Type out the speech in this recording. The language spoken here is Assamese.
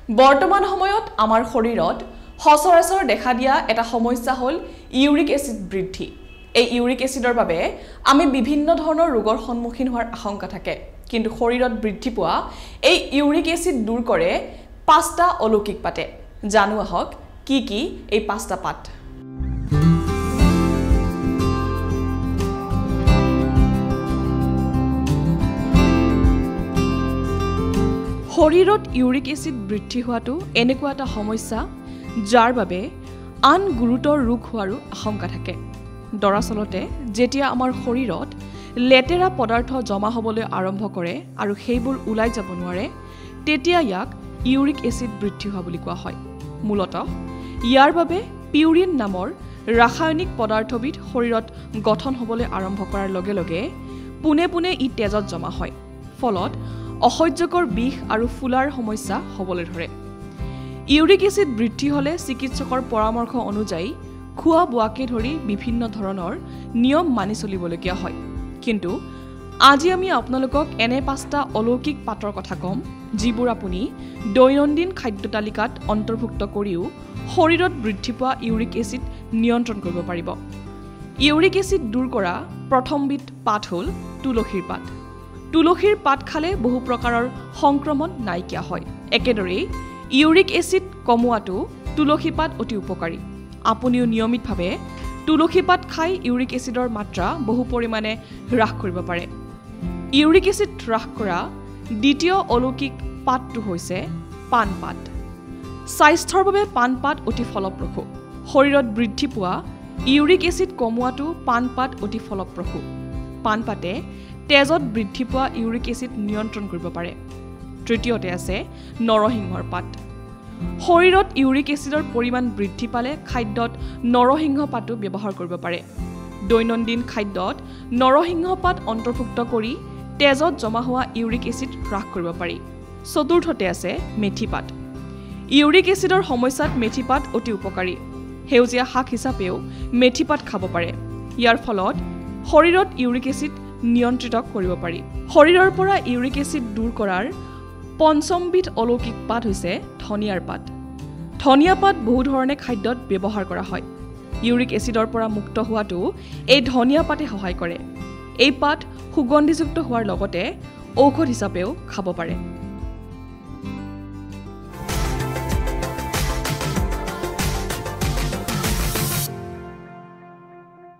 বৰ্তমান সময়ত আমাৰ শৰীৰত সচৰাচৰ দেখা দিয়া এটা সমস্যা হ'ল ইউৰিক এচিড বৃদ্ধি। এই ইউৰিক এচিডৰ বাবে আমি বিভিন্ন ধৰণৰ ৰোগৰ সন্মুখীন হোৱাৰ আশংকা থাকে। কিন্তু শৰীৰত বৃদ্ধি পোৱা এই ইউৰিক এচিড দূৰ কৰে 5টা অলৌকিক পাতে। জানো আহক কি এই 5টা পাত। শৰীৰত ইউৰিক এচিড বৃদ্ধি হোৱাটো এনেকুৱা এটা সমস্যা যাৰ বাবে আন গুৰুতৰ ৰোগ হোৱাৰো আশংকা থাকে। দৰাচলতে যেতিয়া আমাৰ শৰীৰত লেতেৰা পদাৰ্থ জমা হ'বলৈ আৰম্ভ কৰে আৰু সেইবোৰ ওলাই যাব নোৱাৰে, তেতিয়া ইয়াক ইউৰিক এচিড বৃদ্ধি হোৱা বুলি কোৱা হয়। মূলতঃ ইয়াৰ বাবে পিউৰিন নামৰ ৰাসায়নিক পদাৰ্থবিধ শৰীৰত গঠন হ'বলৈ আৰম্ভ কৰাৰ লগে লগে পোনে পোনে ই তেজত জমা হয়। ফলত অসহ্যকৰ বিষ আৰু ফুলাৰ সমস্যা হ'বলৈ ধৰে। ইউৰিক এচিড বৃদ্ধি হ'লে চিকিৎসকৰ পৰামৰ্শ অনুযায়ী খোৱা বোৱাকে ধৰি বিভিন্ন ধৰণৰ নিয়ম মানি চলিবলগীয়া হয়। কিন্তু আজি আমি আপোনালোকক এনে 5টা অলৌকিক পাতৰ কথা ক'ম, যিবোৰ আপুনি দৈনন্দিন খাদ্য তালিকাত অন্তৰ্ভুক্ত কৰিও শৰীৰত বৃদ্ধি পোৱা ইউৰিক এচিড নিয়ন্ত্ৰণ কৰিব পাৰিব। ইউৰিক এচিড দূৰ কৰা প্ৰথমবিধ পাত হ'ল তুলসীৰ পাত। তুলসীৰ পাত খালে বহু প্ৰকাৰৰ সংক্ৰমণ নাইকিয়া হয়। একেদৰেই ইউৰিক এচিড কমোৱাটো তুলসী পাত অতি উপকাৰী। আপুনিও নিয়মিতভাৱে তুলসী পাত খাই ইউৰিক এচিডৰ মাত্ৰা বহু পৰিমাণে হ্ৰাস কৰিব পাৰে। ইউৰিক এচিড হ্ৰাস কৰা দ্বিতীয় অলৌকিক পাতটো হৈছে পাণ পাত। স্বাস্থ্যৰ বাবে পাণ পাত অতি ফলপ্ৰসূ। শৰীৰত বৃদ্ধি পোৱা ইউৰিক এচিড কমোৱাটো পাণ পাত অতি ফলপ্ৰসূ। পাণ পাতে তেজত বৃদ্ধি পোৱা ইউৰিক এচিড নিয়ন্ত্ৰণ কৰিব পাৰে। তৃতীয়তে আছে নৰসিংহৰ পাত। শৰীৰত ইউৰিক এচিডৰ পৰিমাণ বৃদ্ধি পালে খাদ্যত নৰসিংহ পাতো ব্যৱহাৰ কৰিব পাৰে। দৈনন্দিন খাদ্যত নৰসিংহ পাত অন্তৰ্ভুক্ত কৰি তেজত জমা হোৱা ইউৰিক এচিড হ্ৰাস কৰিব পাৰি। চতুৰ্থতে আছে মেথি পাত। ইউৰিক এচিডৰ সমস্যাত মেথি পাত অতি উপকাৰী। সেউজীয়া শাক হিচাপেও মেথি পাত খাব পাৰে। ইয়াৰ ফলত শৰীৰত ইউৰিক এচিড নিয়ন্ত্ৰিত কৰিব পাৰি। শৰীৰৰ পৰা ইউৰিক এচিড দূৰ কৰাৰ পঞ্চমবিধ অলৌকিক পাত হৈছে ধনিয়াৰ পাত। ধনিয়া পাত বহু ধৰণে খাদ্যত ব্যৱহাৰ কৰা হয়। ইউৰিক এচিডৰ পৰা মুক্ত হোৱাটো এই ধনিয়া পাতে সহায় কৰে। এই পাত সুগন্ধিযুক্ত হোৱাৰ লগতে ঔষধ হিচাপেও খাব পাৰে।